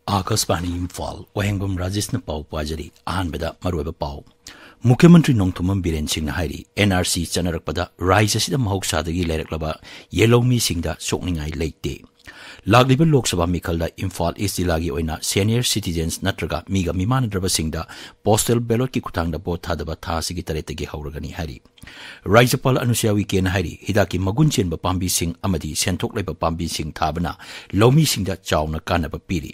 Akashvani Imphal Wahengbam Rajesh na pau pajari ahanbada maruiba pau Mukhyamantri Nongthomam Biren Singh hairi NRC chanarakpada Raija sida mahoksadagi leiraklaba yelomi singda sokningai leite Lagliba Lok Sabha Mikhalda Imphal East Jilagi oina senior citizens natraga miga mimanadraba singda postal ballot ki kutangda vote thadaba thasigi taretagi hauragani hari Rajapal Anusiawi ken hari hidaki magunchen ba pambi sing amadi senthok leba pambi sing thabana lomi singda chawna kanaba piri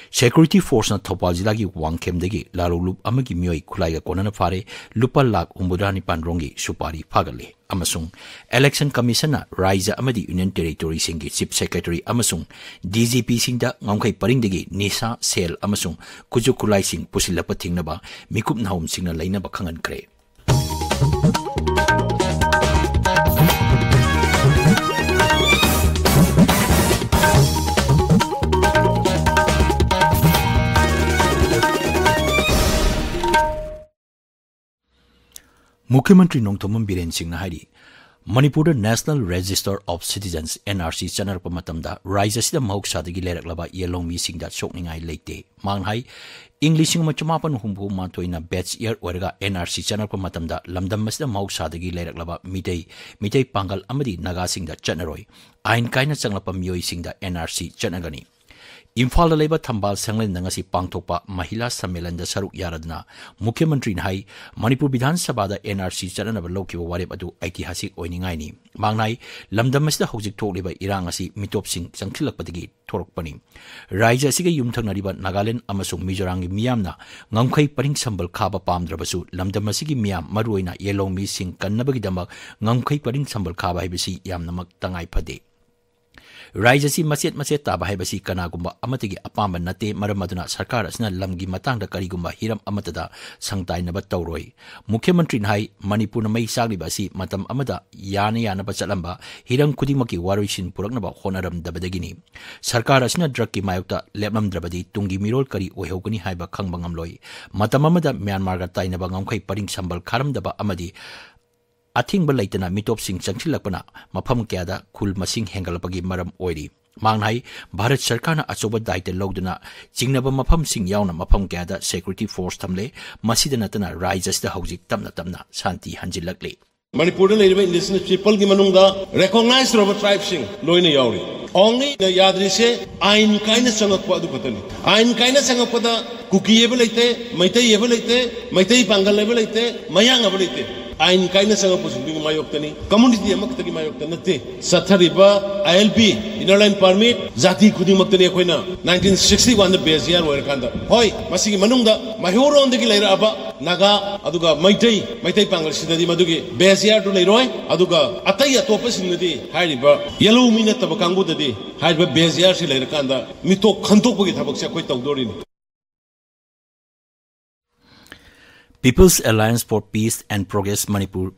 Security Force na Thopal Jilagi Wangkemdagi Larulup Amagi Mioi Kulaiga Konana Fare Lupa Lak Umbudani Panrongi Supari Pagale Amasung Election Commission na Raija Amadi Union Territory Singi Chief Secretary Amasung DGP Singda Ngongkai Paringdagi Nisa Sel Amasung Kuju Kulai Sing Pusilapa Tingnaba Mikup Nahum Singna Lainaba Kangan Kre Mukhyamantri Nongthomam Biren Singh hairi Manipur National Register of Citizens NRC chanarpa matamda Raija sida mahoksadagi leiraklaba yelongmi singda sokningai leite manghai English machamapan humbu mantoina batch year oraga NRC chanarpa matamda lamdam masida mahoksadagi leiraklaba mitei pangal amadi naga singda chanaroi ain kaina changlapa mioi singda NRC chanagani Imphal leba thambal sanglen nangasi pangthokpa mahila sammelan da saruk yaradna Mukhyamantri nai Manipur Vidhan Sabha da NRC chananaba lokiba warep adu aitihasik oiningai ni mangnai lamdam masida hojik thokleba irang asi mitop sing changthilakpadagi thorokpani Raija asiga yumthangnariba Nagaland amasung Mizoram gi miyamna ngamkhai paring sambal khaba pamdrabasu lamdam asigi miyam maruina yelongmi sing kannabagi damak ngamkhai paring sambal khaba haibasi yamnamak tangai phade Raija si macet taba haibasi kanagumba amatigi apamba nate maramaduna sarkar asna lamgi matangda karigumba hiram amatada sangtainaba tawroi Mukhyamantri nai Manipur na mai sagliba si matam amada yana ba chalamba hiram khudimaki waroisin puraknaba honaram dabadagini sarkar asna drug ki mayokta lepnam drabadi tungi mirol kari oihogani haiba khangbangam loi matam amada Myanmar ga tainaba ngamkhai paring sambal kharam daba amadi Athing Balaitana mitop sing changchilakpana mafam kyada khul masing hengalapagi maram oiri mangnai Bharat Sarkarna achoba daite loduna chingnaba mafam sing yauna mafam kyada security force thamle masida natana Raija sida hojik tamna shanti hanjilakle Manipur leriba indigenous people gi manungda recognized robo tribe sing loina yauri only the yadri se ain kaina sangakpa adu patani ain kaina sangakpada kuki ebe leite maitai pangal ebe leite mayang ebe leite ain kaina sangakpa sing mayoktani community amaktagi mayoktani sathariba ILP inner line permit jati khudi maktani koina 1961 the base year where kanda hoi masigi manungda mahoro ondagi leira aba naga aduga maitai pangal sidadi madugi base year to leiroi aduga atai atopa singnadi hairiba yellow mina tabakangbu dadi hairiba base year si leira kanda mito khantokpagi thabak se koi tawdorini People's Alliance for Peace and Progress Manipur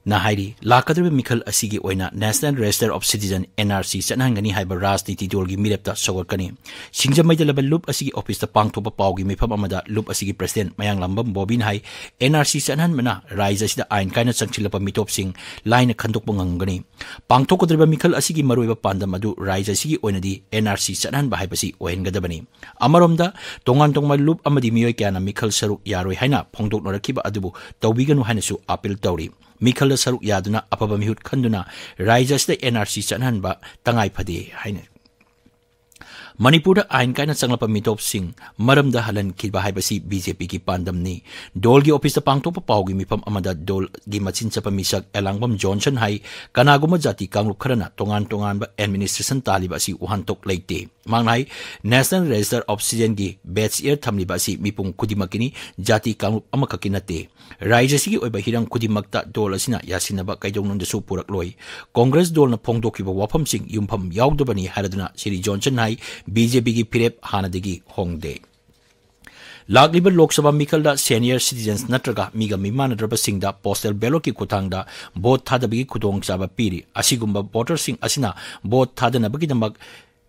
Nahairi Lakadriba Mikhal Asigi Oina National Register of Citizen NRC Sanangani Haiba Rajniti Dolgi Mirepta Sogorkani Singjamai Laba Loop Asigi Office the Pangtopa Paugi Mipam Amada Loop Asigi President Mayang Lambam Bobin Hai NRC Sanan Mana Raija Sida Ain Kaina Changchilapa Mitop Sing Line Kandokpangangani Pangtokodriba Mikhal Asigi Maruiba Pandamadu Raija Sigi Oinadi NRC Sanan Bahibasi Oengadabani Amaromda Tongan Tongma Loop Amadi Mioy Kana Mikhal Saruk Yaroi Haina Pongdok Norakiba Adubu Tawiganu Hanasu Apil Tauri Mikhal saruk yaduna apaba mihut khanduna Raija sida NRC chanhanba tangai phade haina Manipur ain kaina changlapa mitop sing maramda halan khilba haibasi BJP ki pandam ni dol gi office pangtopa paugi mifam amada dol gi machin chapa misak Elangbam Johnson hai kanaguma jati kanglup kharana tongan ba administration taliba si uhantok leite mangnai National Register of Citizen gi batch year thamliba si mipung kudimakini jati kanglup amakakinate Raija sigi oiba hirang kudimakta dol asina yasinaba kaidongnong dasu purak loi Congress dol na phongdokiba wafam sing yumpham yaudabani haraduna Sri Johnson hai BJP ki pirep hanadagi hongde Lagliba Lok Sabha Mikhalda senior citizens natraga miga mimanadraba singda postal ballot ki kutangda vote thadabagi kudong chaba piri asigumba voter sing asina vote thadanabagi damak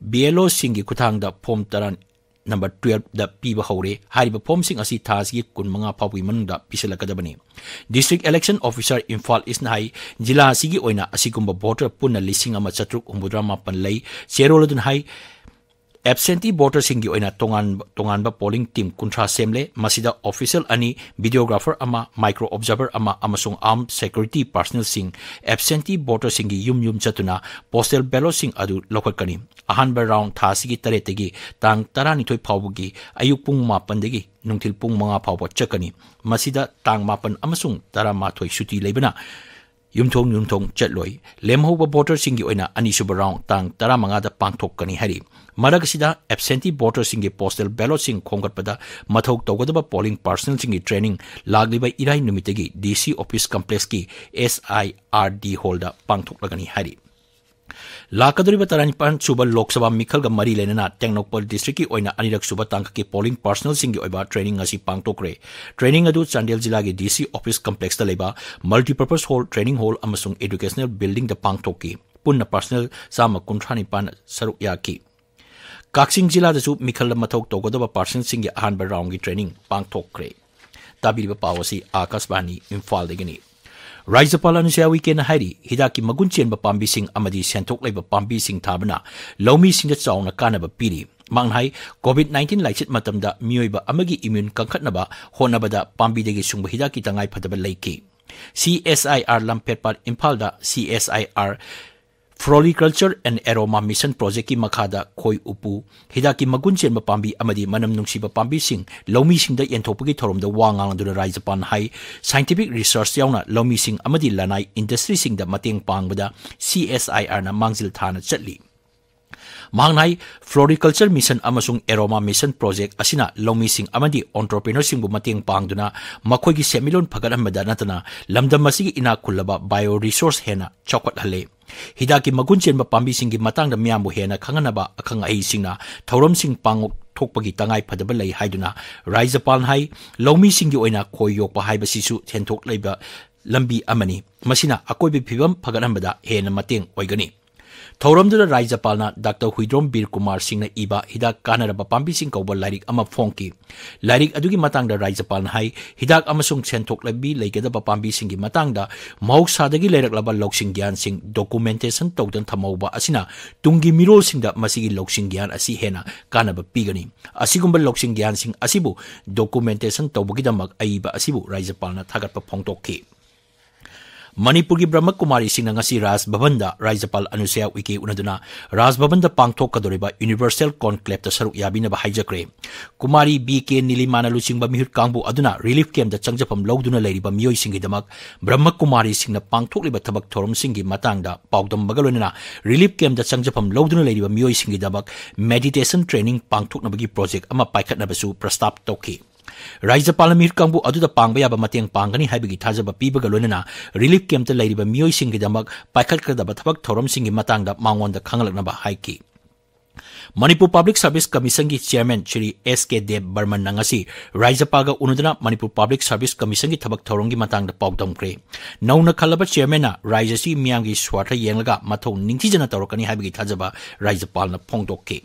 BLO singi kutangda form taran number 12 da piba hore hariba form sing asi thasgi kunmanga phawi manungda pisalakadabani district election officer Imphal is nai jila sigi oina asigumba voter punna lising ama chatruk umbudra mapan lei cheroladun hai absentee voter singi oina tongan ba polling team kuntra semle masida official ani videographer ama micro observer ama amasung armed security personnel sing absentee voter singi yum chatuna postal ballot sing adu lokatkani ahanba round tha sigi taretegi tang 12 phawbugi ayuk pung 8 degi nungthil pung 9 phawba chakani masida tang 8 amasung 13 suti leibana yumthong chatloi lemhoba voter singi oina ani suba round tang 15 da pangthokani hari maragasida absentee voter singi postal ballot sing khongatpada mathok tawgadaba polling personnel singi training lagliba irai numitegi DC office complex ki SIRD holda pangthoklagani hari lakaduriba taranipan suba lok sabha mikhal ga mari lenana Tengnokpal district ki oina anirak suba tangka ki polling personnel singi oiba training asi pangtokre training adu Chandel jila gi DC office complex ta leba multipurpose hall training hall amasung educational building da pangtoki punna personnel sama kunthani pan saruk yaki Kaksing jila da su mikhal mathok togodaba personnel singi ahanba round gi training pangtokre tabiriba pawasi Akashbani Imphal degani Raijapal anusia weekend hari hidaki magun chenba pambi sing amadi senthok leiba pambi sing thabana lomi sing da chauna kanaba piri manghai COVID-19 laichit matamda mioiba amagi immune kankhatnaba honabada pambi degi sungba hidaki tangai phadaba leiki CSIR Lampetpar Imphal da CSIR Floriculture and Aroma Mission Project ki makhada khoi upu hidaki magun chenba pambi amadi manam nungsiba pambi sing lomi sing da yenthopagi thorom da wangang du Raijapal hai scientific research yauna lomi sing amadi lanai industry sing da mateng pangbada CSIR na mangzil thana chatli Mangnai Floriculture Mission amasung Aroma Mission Project asina lomi sing amadi entrepreneur sing bu mateng pangduna makhoi gi semilon phagadamada natana lamdam masigi ina kullaba bioresource hena chokot hale Hidaki magun chenba pambi singi matang da miyambu hena khanganaba akhang ai singna thorom sing pangok thokpagi tangai phadaba lei haiduna Raijapal hai lomi singi oina khoi yokpa haiba sisu thenthok leiba lambi amani masina akoibi phibam phaganambada hena mateng oigani Thoramdura Raijapalna Dr. Huidrom Bir Kumar Singh na iba hidak kanaraba pambi sing kauba lairik ama phongki lairik adugi matangda Raijapal hai hidak amasung senthok labi leigedaba pambi singi matangda mahoksadagi leiraklaba loksing gyan sing documentation tawdan thamauba asina tungi mirol singda masigi loksing gyan asi hena kanaba pigani asigumba loksing gyan sing asibu documentation tawbagidamak aiba asibu Raijapalna thagatpa phongtokki Manipuri Brahma Kumari Singh ngasi Raj Bhavanda Raijapal anusia wiki unaduna Raj Bhavanda pangthok kadoriba Universal Conclave ta saruk yabina ba haijakre Kumari BK Nilimana Luchingba mihut kangbu aduna relief camp da changjapam lawduna leiriba miyoi singi damak Brahma Kumari Singh na pangthok liba thabak thorom singi matangda pawdam bagalonina relief camp da changjapam lawduna leiriba miyoi singi damak meditation training pangthok nabagi project ama paikhat nabasu prastab toki Raijapal mir kangbu aduda pangba yaba mateng pangani haibagi thajaba pibaga loinana relief camp ta leiriba miyoi singi damak paikhat kadaba thabak thorom singi matangda mangonda khangalaknaba haiki Manipur Public Service Commission ki chairman Shri SK Dev Barman nangasi Raijapal ga unudana Manipur Public Service Commission ki thabak thorongi matangda pawdamkre nauna khalaba chairman na Raijasi miyamgi swartha yenglaga mathau ningthijana tawrakani haibagi thajaba Raijapal na phongdokki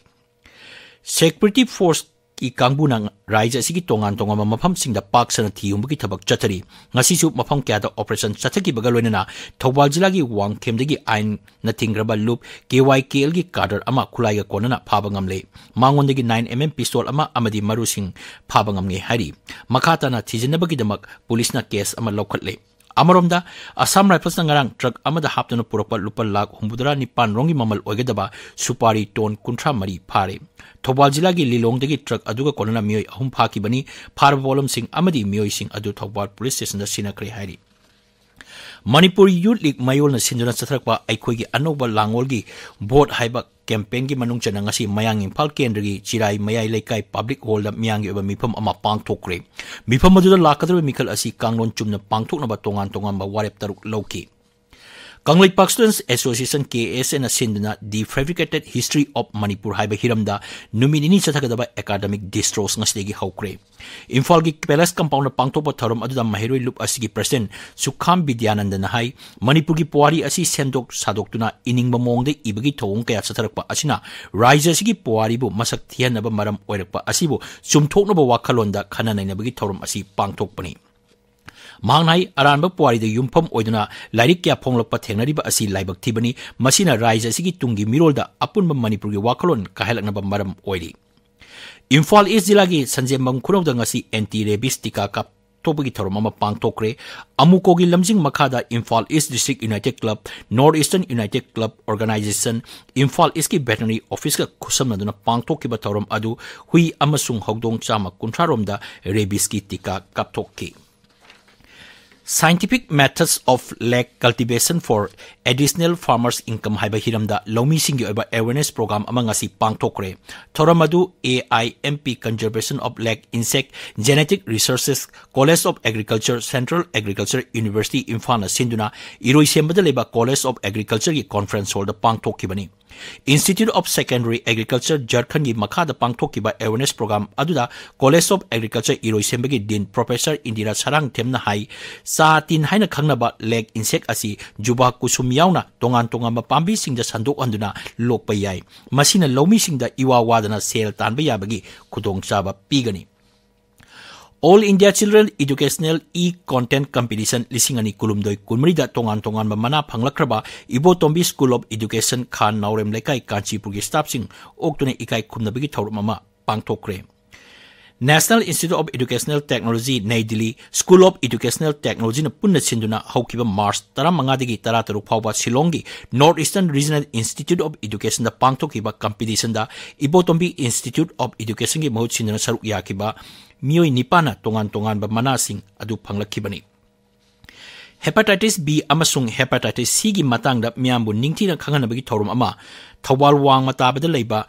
Security Force ki kangbuna raija sigi tongan mafam singda pak sana thiumbugi thabak chathari ngasi su mafam kya da operation chathaki bagaloinana Thobal jila gi wangkhemdagi ain na thingraba loop KYKL gi cadre ama khulai ga konana phaba ngamle mangondagi 9mm pistol ama amadi maru sing phaba ngamnge hari makhata na thijinabagi damak police na case ama lokhatle Amaromda Assam Rifles ngarang truck amada haptuna purapa lupa lakh humbudra nipan rongi mamal oigedaba supari ton kuntra mari phare Thobal jila gi Lilong dagi truck aduga konana miyoi ahum phaki bani phar bolom sing amadi miyoi sing adu Thobal police station da sinakre hari Manipur Youth League mayol na sinjuna chathrakpa aikhoigi anoba langol gi vote haiba campaign gi manung chana ngasi mayang Imphal kendra gi chirai mayai laikai public hall da miyang gi mifam ama pangthokre mifam adu lakadra mikhal asi kanglon chumna pangthokna ba tongan ba warep taruk loki Kanglai Park Students Association KSN Sindana The Fabricated History of Manipur Haiba Hiramda Numinini Chathagadaba Academic Distros Ngasdegi Haukre Imphal gi Palace Compound Pangtopa Thorom Aduda Mahiroi Loop Asigi President Sukham Vidyananda Nahai Manipur gi Puari Asi Sendok Sadoktuna Iningba Mongde Ibagi Thong Kaya Chatharakpa Asina Raija Sigi Puari Bu Masak Thianaba Maram Oirakpa Asibu Sumthoknaba Wakhalonda Khananainabagi Thorom Asi Pangthokpani Mangnai aranba puari the yumpham oiduna lairik kya phonglakpa thengnariba asi laibak thibani masina raija asigi tungi mirolda apunba Manipur gi wakalon kahelaknaba maram oiri. Imphal East Jilagi Sanjembam Khunawda ngasi anti-rabies tika kap tobagi tharomama pangtokre amukogi lamjing makhada Imphal East District United Club, Northeastern United Club Organization, Imphal East ki veterinary office ka khusamnaduna pangtokiba tharom adu hui amasung hogdong chama kuntraromda rabies ki tika kaptokki. Scientific methods of leg cultivation for additional farmers' income haiba hiramda lomi singi oiba awareness program among asi pangtokre. Thoramadu AIMP Conservation of Leg Insect Genetic Resources College of Agriculture Central Agriculture University Imphal na sinduna iroi sembada leba College of Agriculture ki conference hall da pangtokibani. Institute of Secondary Agriculture Jharkhand ki makhada pangthokiba awareness program aduda College of Agriculture Iroisembagi Dean Professor Indira Sarang Temna hai sa tin haina khangnaba leg insect asi juba kusum yauna tongan tongan pambi singda sandok anduna lokpa yai masina lomi singda iwa wadana sel tanba yabagi khudong chaba pigani. All India Children Educational E-Content Competition Lisingani Kulumdoi Kulmrida Tongan Tongan Mana Panglakraba Ibo Tombi School of Education Khan Naurem Lekai Kanchipur staff sing Oktune Ikai Kumnabigi Taurmama Pangtokre. National Institute of Educational Technology Nai Delhi School of Educational Technology na punna sinduna haukiba March taramangadi tarataru phawba Shillongi Northeastern Regional Institute of Education da pangthokiba competition da Ibotombi Institute of Education gi mahut sinduna saruk yakiba mioi nipana tongan tongan ba manasing adu phanglakibani. Hepatitis B amasung hepatitis C gi matangda miyambu ningthina khanganabagi thorum ama Thawal wang matabada leiba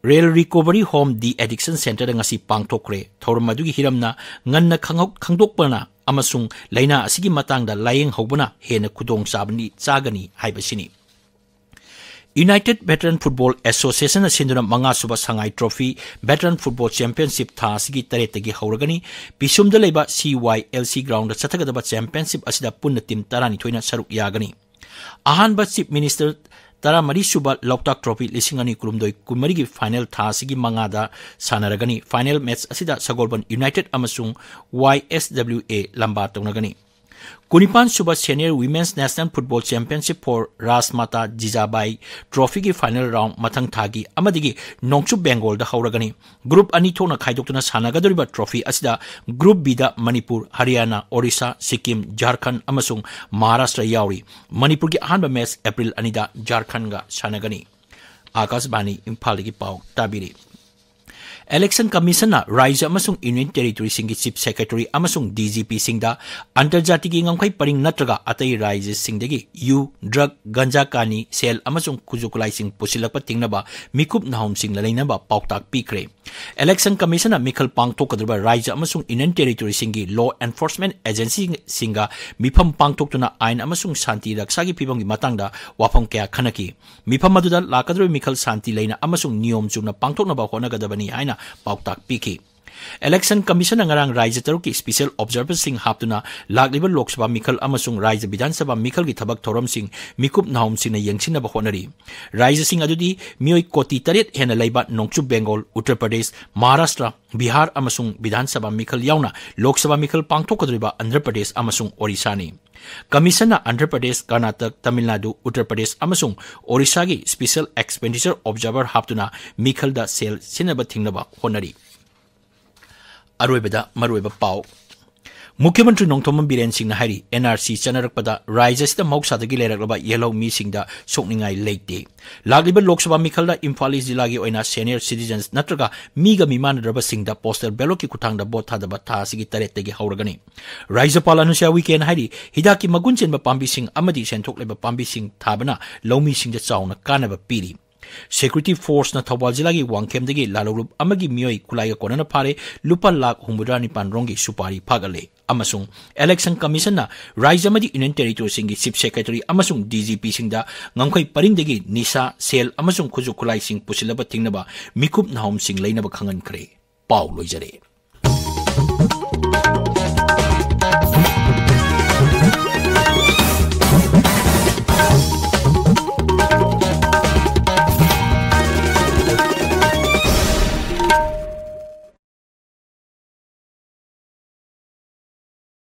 Rail Recovery Home De-Addiction Center da ngasi pangtokre thorum adugi hiramna nganna khangdokpana amasung laina asigi matangda layeng hobuna hena khudong sabani chagani haibasini. United Veteran Football Association asinduna manga suba sangai trophy Veteran Football Championship tha asigi taretagi hauragani pisumda leiba CYLC ground da chathagadaba championship asida punna team tarani thoina saruk yagani. Ahanba Chief Minister Tara Mari Suba Loktak Trophy Lisingani Kulumdoi Kumarigi final Tasigi Mangada Sanaragani final match Asida Sagolban United Amasung YSWA Lambatonagani. Kunipan Suba Senior Women's National Football Championship for Rasmata Jijabai Trophy ki final round Matang Thagi Amadigi Nongchu Bengal da Hauragani. Group Anitona Kaidokuna Sanagadoriba Trophy Asida Group B da Manipur, Haryana, Orissa, Sikkim, Jharkhand Amasung Maharashtra Yauri. Manipur ki ahanba match April Anida Jharkhand ga Sanagani. Akasbani Imphal ki pau tabiri. Election Commission na Raija amasung Union Territory singi Chief Secretary amasung DGP singda antarjati gi ngamkai paring natraga atai Raija singdagi yu drug ganja kani sel amasung kujukulai sing pusilakpa tingnaba mikup nahom sing lalainaba pauktak pikre. Election Commission na Mikhal pangtokadruba Raija amasung Union Territory singi Law Enforcement Agency singa mifam pangtoktuna ain amasung santi raksagi pibamgi matangda wafam kaya khanaki. Mifam maduda lakadruba Mikhal santi laina amasung niyom chumna pangtoknaba honagadabani aina Pauktak Piki. Election Commission ngarang Raija Taruki Special Observer Sing Haptuna Lagliba Lok Sabha Mikhal amasung Raija Bidhan Sabha Mikhal gi thabak thoram sing mikup nahom sing na yengsinna ba honari. Raija sing adudi mioi koti taret hena laiba Nongchu Bengal, Uttar Pradesh, Maharashtra, Bihar amasung Bidhan Sabha Mikhal yauna Lok Sabha Mikhal pangthokadriba Andhra Pradesh amasung Orissa ni. Commission na Andhra Pradesh, Karnataka, Tamil Nadu, Uttar Pradesh amasung Orissa gi Special Expenditure Observer Haptuna Mikhal da sel sinaba thingnaba honari. Aroibada Maruiba Pau Mukhyamantri Nongthomam Biren Singh Hari NRC Chanarakpada Raija Sida Mausadagi Lerakaba Yellow Mi Singda Sokningai Late Lagliba Lok Sabha Mikhalda Imphal Jilagi Oina Senior Citizens Natraga Miga Mimanadaba Singda Poster Beloki Kutangda Bothadaba Tasigi Taretegi Hauragani Raija Palanusha Weekend Hari Hidaki Magunchen Pambi Singh Amadi Sentok Leba Pambi Singh Tabana Lomi Singda Sauna Kanaba Piri Security Force na Thawal Jilagi Wangkem degi Lalogrup Amagi Mioi Kulaya Konana Pare Lupa Lak Humudani Panrongi Supari Pagale Amasung Election Commission na Raija Madi Union Territory Singi Chief Secretary Amasung DGP Singda Ngangkoi Paring degi Nisa Sel Amasung Kuzu Kulai Sing Pusilaba Tingnaba Mikup Nahom Sing Lainaba Khangan Kre Pau Loijare